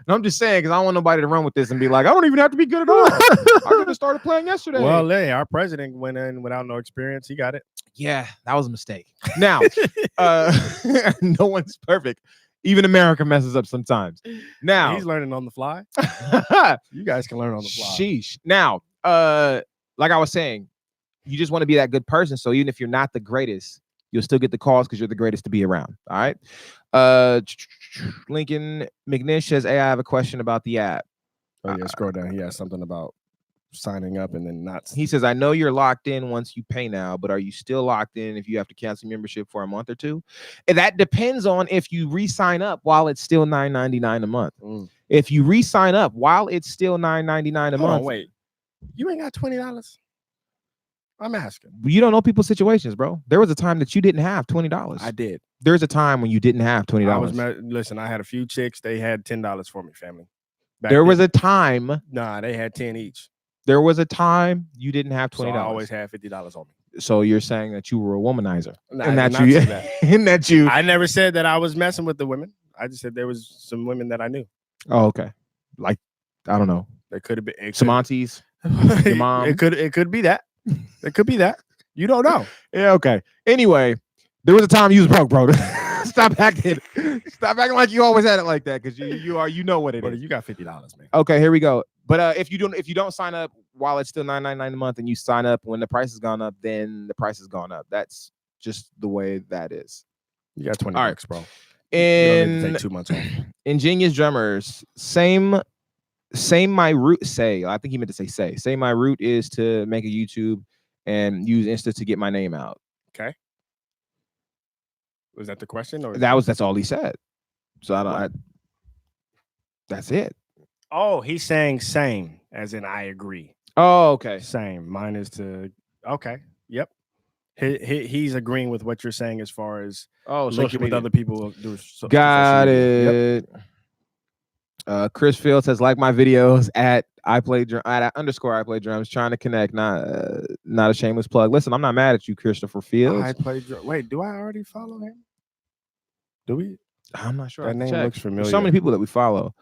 I'm just saying, because I don't want nobody to run with this and be like, "I don't even have to be good at all. I could have started playing yesterday." Well, hey, our president went in without no experience. He got it. Yeah, that was a mistake. Now, no one's perfect. Even America messes up sometimes. Now, he's learning on the fly. You guys can learn on the fly. Sheesh. Now, like I was saying, you just want to be that good person. So even if you're not the greatest, you'll still get the calls because you're the greatest to be around. All right. Lincoln McNish says, "Hey, I have a question about the app." Oh yeah, scroll down. He has something about signing up and then not. He says, "I know you're locked in once you pay now, but are you still locked in if you have to cancel membership for a month or two?" And that depends on if you re-sign up while it's still $9.99 a month. If you re-sign up while it's still $9.99 a month, wait, you ain't got $20. I'm asking. You don't know people's situations, bro. There was a time that you didn't have $20. I did. There's a time when you didn't have $20. Listen, I had a few chicks. They had $10 for me, family. There was a time. Nah, they had 10 each. There was a time you didn't have $20. So I always had $50 on me. So you're saying that you were a womanizer, No, and I that did not you, say that. and that you. I never said that I was messing with the women. I just said there was some women that I knew. Oh, okay. Like, I don't know. It could have been Some aunties. Your mom. It could be that. It could be that. You don't know. Yeah. Okay. Anyway, there was a time you was broke, bro. Stop acting like you always had it like that, because you know what it Brother, is. you got $50, man. Okay, here we go. But if you don't sign up while it's still $9.99 a month, and you sign up when the price has gone up, then the price has gone up. That's just the way that is. You got 20 All bucks, bro. In you don't need to take 2 months off. Ingenious Drummers, same my route. I think he meant to say my route is to make a YouTube and use Insta to get my name out. Okay. Was that the question, or that's all he said? So that's it. Oh, he's saying same, as in I agree. Oh, okay. Same. Mine is to okay. Yep. He's agreeing with what you're saying as far as linking with other people. Got it. Yep. Chris Field says, like my videos at @_I play drums, trying to connect. Not a shameless plug. Listen, I'm not mad at you, Christopher Fields. Wait, do I already follow him? Do we? I'm not sure. That name looks familiar. There's so many people that we follow.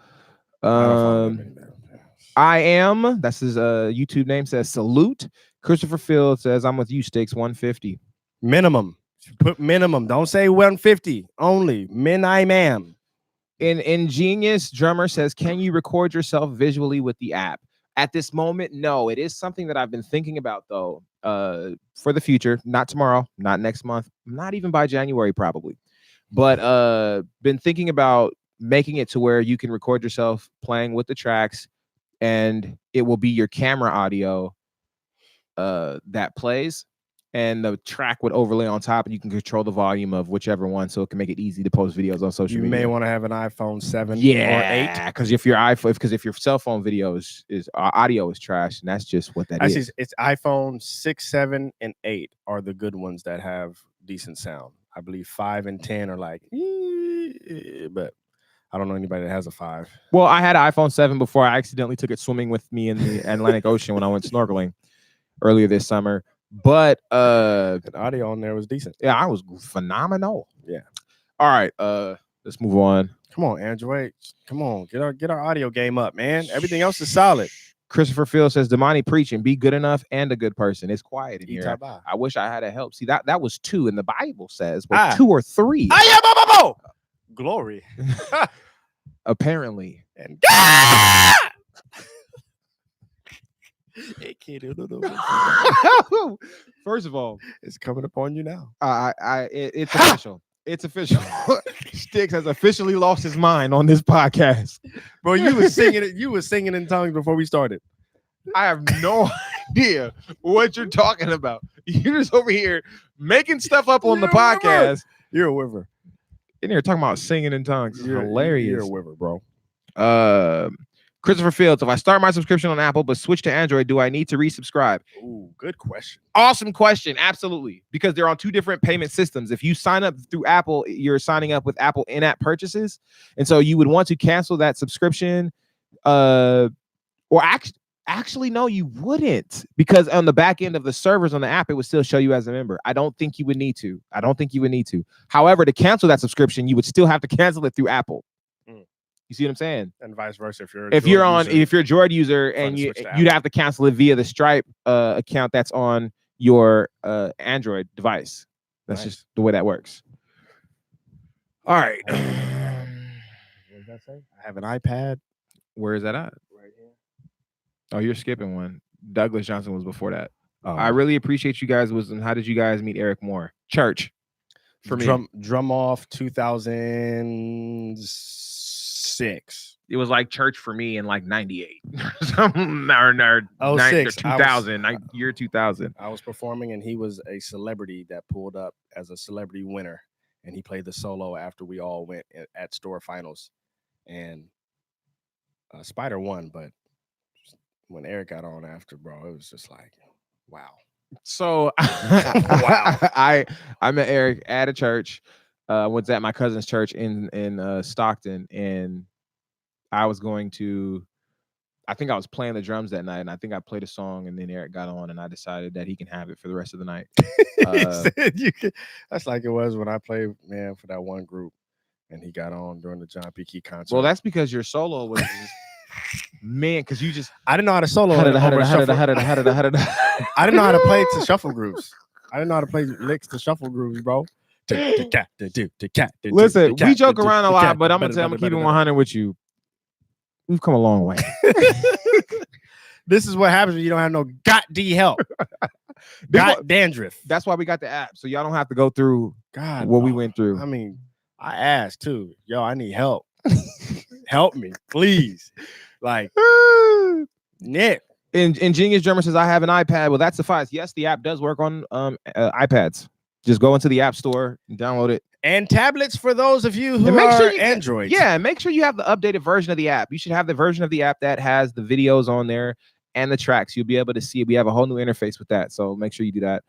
I am. That's his YouTube name. Says salute. Christopher Field says, I'm with you, Sticks 150. Minimum. Put minimum. Don't say 150 only. I am. Ingenious Drummer says, can you record yourself visually with the app? At this moment, no. It is something that I've been thinking about, though, for the future. Not tomorrow, not next month, not even by January, probably. But been thinking about making it to where you can record yourself playing with the tracks, and it will be your camera audio that plays, and the track would overlay on top, and you can control the volume of whichever one, so it can make it easy to post videos on social media. You may want to have an iPhone 7 or 8, because if your cell phone video is audio is trash, and that's just what that is. It's iPhone 6, 7, and 8 are the good ones that have decent sound. I believe 5 and 10 are like, but I don't know anybody that has a 5. Well, I had an iPhone 7 before I accidentally took it swimming with me in the Atlantic Ocean when I went snorkeling earlier this summer. But the audio on there was decent. Yeah, I was phenomenal. Yeah. All right, let's move on. Come on, Android. Come on, get our audio game up, man. Everything else is solid. Christopher Field says, Damani preaching, be good enough and a good person. It's quiet in here. I wish I had a help. See, that was 2, and the Bible says 2 or 3. Glory. Apparently. And first of all, it's coming upon you now. It's official. It's official. Sticks has officially lost his mind on this podcast. Bro, you was singing it. You was singing in tongues before we started. I have no idea what you're talking about. You're just over here making stuff up on the podcast. You're a whiver. In here talking about singing in tongues. It's hilarious. You're a whiver, bro. Christopher Fields, if I start my subscription on Apple but switch to Android, do I need to resubscribe? Ooh, good question. Awesome question. Absolutely. Because they're on 2 different payment systems. If you sign up through Apple, you're signing up with Apple in-app purchases. And so you would want to cancel that subscription. Or actually, no, you wouldn't. Because on the back end of the servers on the app, it would still show you as a member. I don't think you would need to. However, to cancel that subscription, you would still have to cancel it through Apple. You see what I'm saying? And vice versa. If you're a Droid user and you'd have to cancel it via the Stripe account that's on your Android device. That's just the way that works. All right. What does that say? I have an iPad. Where is that at? Right here. Oh, you're skipping one. Douglas Johnson was before that. I really appreciate you guys. How did you guys meet Eric Moore? Church. For me. Drum Off 2006. It was like church for me in like 98 or 2000, year 2000. I was performing and he was a celebrity that pulled up as a celebrity winner, and he played the solo after we all went at store finals, and Spider won, but when Eric got on after, bro, it was just like, wow. So I met Eric at a church. Was at my cousin's church in Stockton, and I I think I was playing the drums that night, and I think I played a song, and then Eric got on, and I decided that he can have it for the rest of the night. That's like it was when I played, man, for that one group, and he got on during the John P. Key concert. Well, that's because your solo was man, because you just I didn't know how to solo. I didn't know how to play to shuffle grooves. I didn't know how to play licks to shuffle grooves, bro. Listen, we joke around a lot, but I'm gonna keep it 100 with you. We've come a long way. This is what happens when you don't have no god-d help. God dandruff. That's why we got the app, so y'all don't have to go through what we went through. I mean, I asked too. Yo, I need help. Help me, please. Like, Nick. Ingenious Drummer says, I have an iPad. Well, that suffices. Yes, the app does work on iPads. Just go into the App Store and download it. And tablets for those of you who are Android. Yeah, make sure you have the updated version of the app. You should have the version of the app that has the videos on there and the tracks. You'll be able to see it. We have a whole new interface with that. So make sure you do that.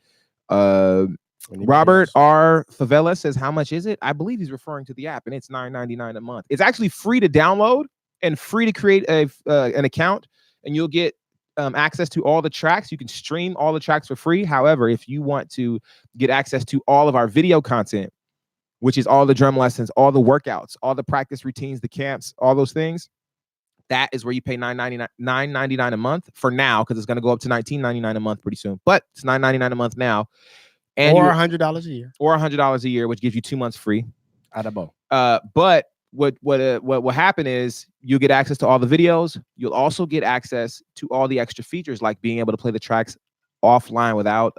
Robert R. Favela says, how much is it? I believe he's referring to the app, and it's $9.99 a month. It's actually free to download and free to create an account, and you'll get access to all the tracks. You can stream all the tracks for free. However, if you want to get access to all of our video content, which is all the drum lessons, all the workouts, all the practice routines, the camps, all those things, that is where you pay $9.99 a month for now, because it's going to go up to $19.99 a month pretty soon. But it's $9.99 a month now. And or $100 a year. Or $100 a year, which gives you 2 months free. Adabo. But what will happen is you'll get access to all the videos. You'll also get access to all the extra features, like being able to play the tracks offline without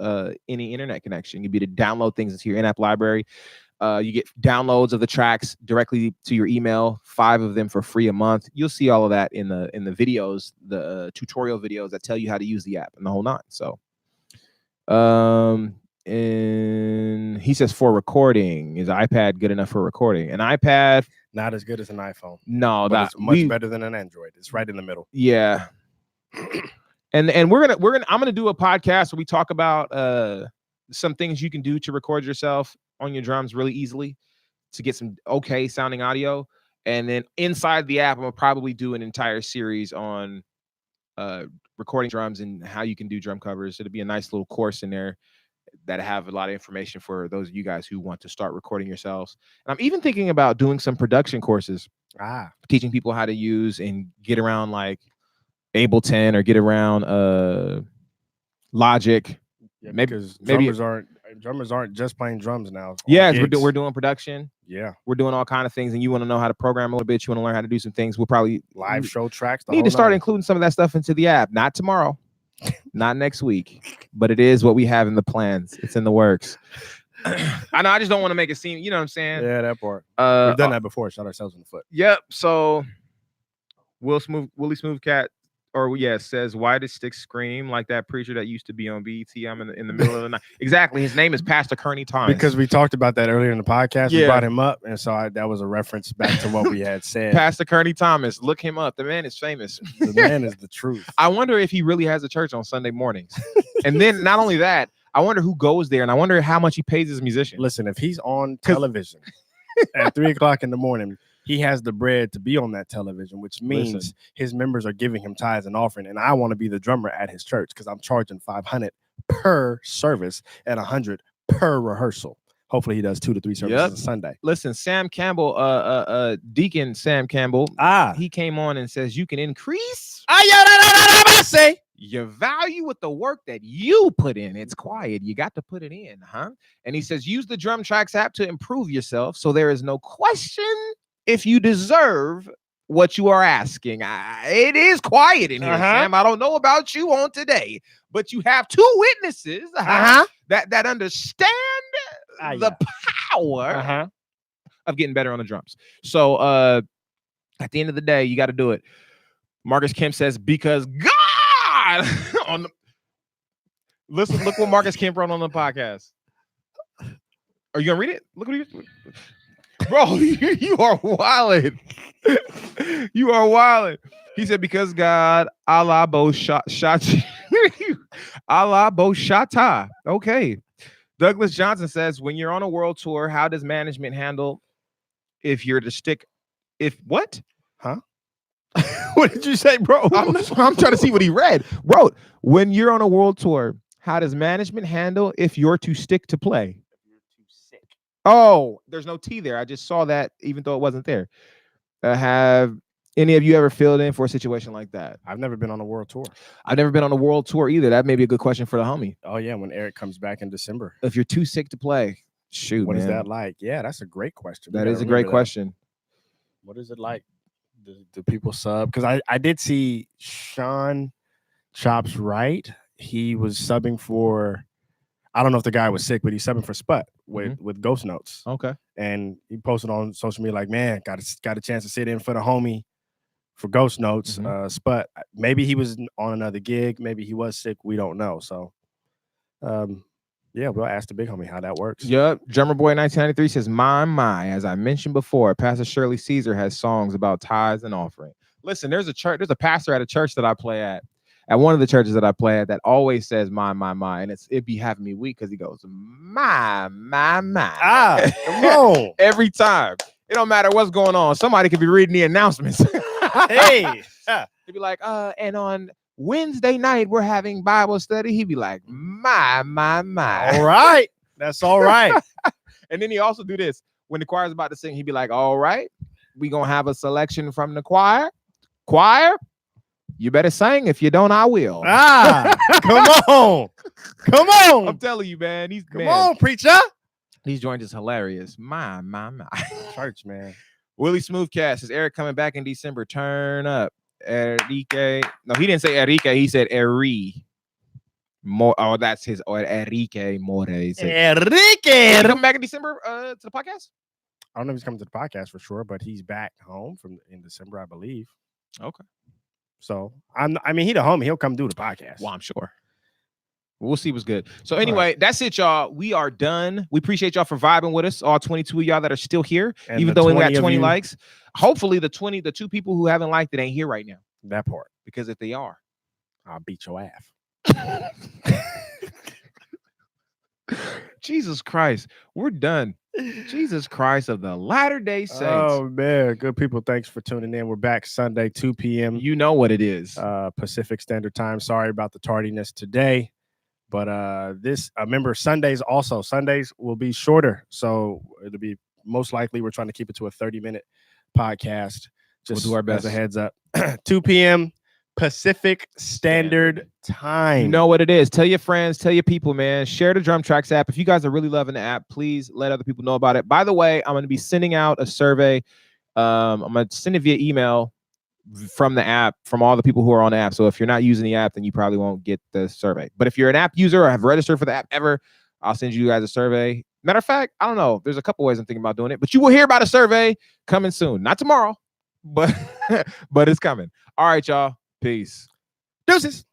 any internet connection. You'll be able to download things into your in-app library. You get downloads of the tracks directly to your email, 5 of them for free a month. You'll see all of that in the videos, the tutorial videos that tell you how to use the app and the whole nine. So, and he says for recording, is iPad good enough for recording? An iPad, not as good as an iPhone. No, that's much better than an Android. It's right in the middle. Yeah. and I'm gonna do a podcast where we talk about some things you can do to record yourself on your drums really easily to get some okay sounding audio. And then inside the app, I'm gonna probably do an entire series on recording drums and how you can do drum covers. It'll be a nice little course in there that have a lot of information for those of you guys who want to start recording yourselves. And I'm even thinking about doing some production courses, teaching people how to use and get around like Ableton or get around Logic. Yeah, because drummers aren't just playing drums now. Yeah, we're doing production. Yeah, we're doing all kind of things, and you want to know how to program a little bit. You want to learn how to do some things. We'll probably live show tracks. Need to start including some of that stuff into the app. Not tomorrow, not next week, but it is what we have in the plans. It's in the works. I know. I just don't want to make it seem. You know what I'm saying? Yeah, that part. We've done that before. Shot ourselves in the foot. Yep. So, Willie Smoothcat. Or says, why did Sticks scream like that preacher that used to be on BET? I'm in the middle of the night. Exactly. His name is Pastor Kearney Thomas. Because we talked about that earlier in the podcast. Yeah. We brought him up, and so that was a reference back to what we had said. Pastor Kearney Thomas. Look him up. The man is famous. The man is the truth. I wonder if he really has a church on Sunday mornings. And then not only that, I wonder who goes there, and I wonder how much he pays his musician. Listen, if he's on television at 3 o'clock in the morning, he has the bread to be on that television, which means his members are giving him tithes and offering. And I want to be the drummer at his church because I'm charging $500 per service and $100 per rehearsal. Hopefully he does 2 to 3 services a Sunday. Listen, Sam Campbell, Deacon Sam Campbell, he came on and says you can increase your value with the work that you put in. It's quiet. You got to put it in, huh? And he says use the Drum Tracks app to improve yourself so there is no question if you deserve what you are asking. It is quiet in here, Sam. I don't know about you on today, but you have 2 witnesses that understand the power of getting better on the drums. So at the end of the day, you got to do it. Marcus Kemp says, because God on the listen, look what Marcus Kemp wrote on the podcast. Are you gonna read it? Look what he bro, you are wildin'. You are wildin'. He said, because God, Allah bo shata. Allah bo shata. Okay. Douglas Johnson says, when you're on a world tour, how does management handle if you're to stick? If what? Huh? What did you say, bro? I'm trying to see what he read. Wrote, when you're on a world tour, how does management handle if you're too sick to play? You're too sick. Oh, there's no T there. I just saw that even though it wasn't there. Have any of you ever filled in for a situation like that? I've never been on a world tour. I've never been on a world tour either. That may be a good question for the homie. Oh, yeah, when Eric comes back in December. If you're too sick to play, shoot, what man. is that like? Yeah, that's a great question. That is a great question. What is it like? Do people sub? Because I did see Sean Chops Right. He was subbing for, I don't know if the guy was sick, but he's subbing for Sput with Ghost Notes. Okay. And he posted on social media like, man, got a chance to sit in for the homie for Ghost Notes. Sput. Maybe he was on another gig. Maybe he was sick. We don't know. So, yeah, we'll ask the big homie how that works. Yep. Drummer Boy 1993 says, my, as I mentioned before, Pastor Shirley Caesar has songs about tithes and offering. Listen, there's a pastor at a church that I play at one of the churches that I play at, that always says my, and it be having me weak because he goes, my. Ah, come on. Every time. It don't matter what's going on. Somebody could be reading the announcements. Hey. He'd be like, and on Wednesday night, we're having Bible study. He'd be like, my. All right. That's all right. And then he also do this. When the choir's about to sing, he'd be like, all right, we going to have a selection from the choir. Choir, you better sing. If you don't, I will. Ah, come on. Come on. I'm telling you, man. Come on, preacher. These joints is hilarious. My. Church, man. Willie Smoothcast says, Eric coming back in December. Turn up. Enrique. No, he didn't say Enrique. He said Eri. Oh, that's his. Or Enrique More. Enrique. Come back in December to the podcast? I don't know if he's coming to the podcast for sure, but he's back home in December, I believe. Okay. So I mean, he the homie. He'll come do the podcast. Well, I'm sure. We'll see what's good. So anyway, that's it, y'all. We are done. We appreciate y'all for vibing with us. All 22 of y'all that are still here, and even though we got 20 likes. Hopefully the 2 people who haven't liked it ain't here right now. That part. Because if they are, I'll beat your ass. Jesus Christ. We're done. Jesus Christ of the Latter-day Saints. Oh, man. Good people. Thanks for tuning in. We're back Sunday, 2 p.m. You know what it is. Pacific Standard Time. Sorry about the tardiness today. But remember, Sundays will be shorter. So it'll be most likely, we're trying to keep it to a 30-minute podcast. Just we'll do our best. As a heads up. 2 p.m. Pacific Standard Time. You know what it is. Tell your friends, tell your people, man. Share the Drum Tracks app. If you guys are really loving the app, please let other people know about it. By the way, I'm going to be sending out a survey. I'm going to send it via email from the app, from all the people who are on the app. So if you're not using the app, then you probably won't get the survey. But if you're an app user or have registered for the app ever, I'll send you guys a survey. Matter of fact, I don't know. There's a couple ways I'm thinking about doing it, but you will hear about a survey coming soon. Not tomorrow, but it's coming. All right, y'all. Peace. Deuces.